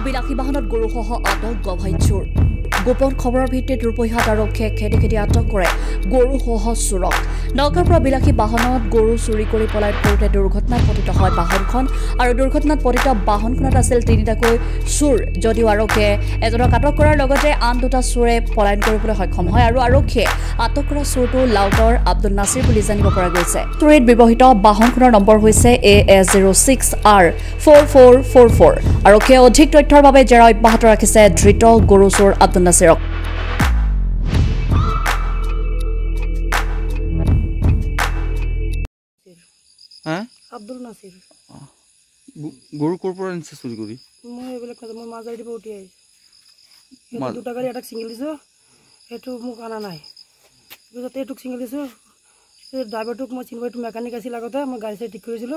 বিলাসী বাহনত গৰুসহ আটক গভাই চোৰ গোপন খবৰৰ ভিত্তিত ৰূপহীহাট আৰক্ষীয়ে খেদি খেদি আটক কৰে গৰুসহ চোৰক নগাঁৱৰ পৰা বিলাসী বাহনত গৰু চুৰি কৰি পলাই কৰোঁতে দুৰ্ঘটনাত পতিত হয় বাহনখন আৰু দুৰ্ঘটনাত পতিত বাহনখনত আছিল তিনিটাকৈ চোৰ যদিও আৰক্ষীয়ে এজনক আটক কৰাৰ লগতে আন দুটা চোৰে পলায়ন কৰিবলৈ সক্ষম হয় আৰু আৰক্ষীয়ে আটক কৰা চোৰটো লাউগাঁৱৰ আব্দুল নাছিৰ বুলি জানিব পৰা গৈছে চুৰিত ব্যৱহৃত বাহনখনৰ নম্বৰ হৈছে AS06R4444 আৰক্ষীয়ে অধিক তথ্যৰ বাবে জেৰা অব্যাহত ৰাখিছে ধৃত গৰু চোৰ আব্দুল নাছিৰক আব্দুল নাছির গরু কোরপরা নিছে চুরি করি মই এবেলে কথা মই মাছ আইডিব উঠি আই এটা দুটা গাড়ি এটা সিঙ্গেল দিছো এটু মুখ আনা নাই বিজতে এটু সিঙ্গেল দিছো ড্রাইভারটুক মই চিনব এটু মেকানিক আছিল আগতে মই গাড়ি চাই ঠিক কৰিছিল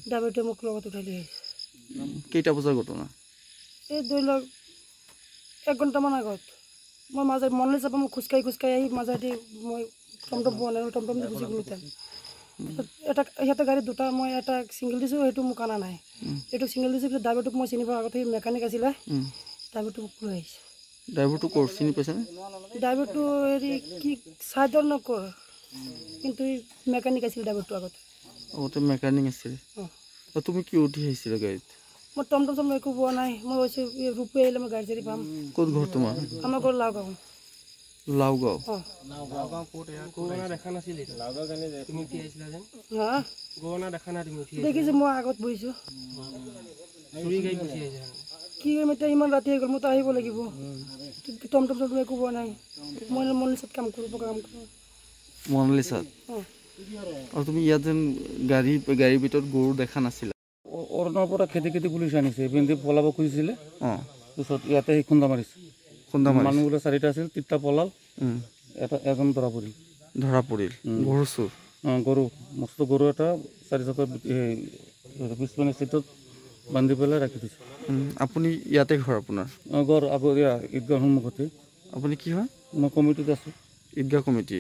ড্ৰাইভাৰটে মোক লগত উঠাই লৈ কেইটা বজাৰ ঘটনা এই দুই লাখ 1 ঘণ্টা মান আগত মই মাছ মনলে যাব মই খুসকাই আহি মাছাটি মই টমটম বনালো টমটম দি গুছি গলতাম এটা এটা গাড়ি দুটা মই এটা সিঙ্গেল দিছো এটু মুখ আনা নাই এটু সিঙ্গেল দিছো ড্রাইভারটুক মই চিনিব আগতে মেকানিক আছিল ড্রাইভারটুক লৈ আহিছে ড্রাইভারটু কোর চিনি পাইছে না ড্রাইভারটু এরি কি সাইডর ন কর কিন্তু মেকানিক আছিল ড্রাইভারটু আগতে ওতে মেকানিক আছিল তো তুমি কি উঠি আইছিল গাড়িত মই টমটম সব একো বোৱা নাই মই হইছে ৰূপে এলে মই গাড়ি চাৰি পাম কোন ঘর তোমার আমার ঘর লাগাও লাউগাঁও লাউগাঁও কোট গোনা দেখা নাছিল লাউগাঁও জানি তুমি উঠি আইছিলা যেন হ্যাঁ গোনা দেখা না তুমি উঠি দেখিছো মই আগত বহিছো চুৰি গাই গুছি আইছা কি মতে ইমান ৰাতি হৈ গল মই তো আহিব লাগিব টমটম সব একো বোৱা নাই মই মনলিছত কাম কৰো মনলিছত আৰু তুমি ইয়াত যেন গাড়ীৰ ভিতৰত গৰু দেখা নাছিলা অৰণৰ পৰা খেতি পুলিচ আনিছে বিন্দি পলাব খুজিছিলে পিছত ইয়াতে সি খুন্দা মাৰিছে মানুহগুলো চাৰিটা আছিল তিনিটা পলাল এজন ধৰা পৰিল গৰু চোৰ গৰু মস্ত গৰু এটা চাৰি চকা পিছপিনে চিটত বান্ধি পেলাই ৰাখি দিছে আপুনি ইয়াতে ঘৰ আপোনাৰ ঘৰ আগৰ ঈদগাহ সন্মুখতে আপুনি কি হয় মই কমিটিত আছো ঈদগাহ কমিটি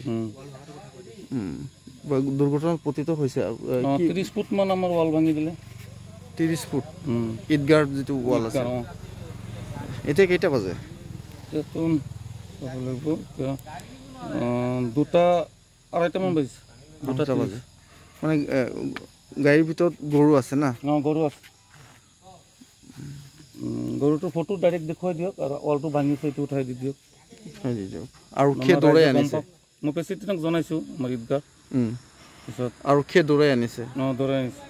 দুৰ্ঘটনাত পতিত হৈছে 30 ফুট মান আমাৰ ৱাল ভাঙি দিলে 30 ফুট ঈদগাহৰ যিটো ৱাল আছে এতিয়া কেইটা বাজে দুটা আঢ়ৈটামান বাজিছে দুটা বাজে মানে গাড়ীৰ ভিতৰত গৰু আছে না গৰু আছে গৰুটো ফটো ডাইৰেক্ট দেখুৱাই দিয়ক আৰু অলটো ভাঙিছে এইটো উঠাই দি দিয়ক আৰক্ষীয়ে দৌৰাই আনিছে মই প্ৰেচিডেণ্টক জনাইছোঁ আমাৰ ঈদগাহ পিছত আৰক্ষীয়ে দৌৰাই আনিছে দৌৰাই আনিছে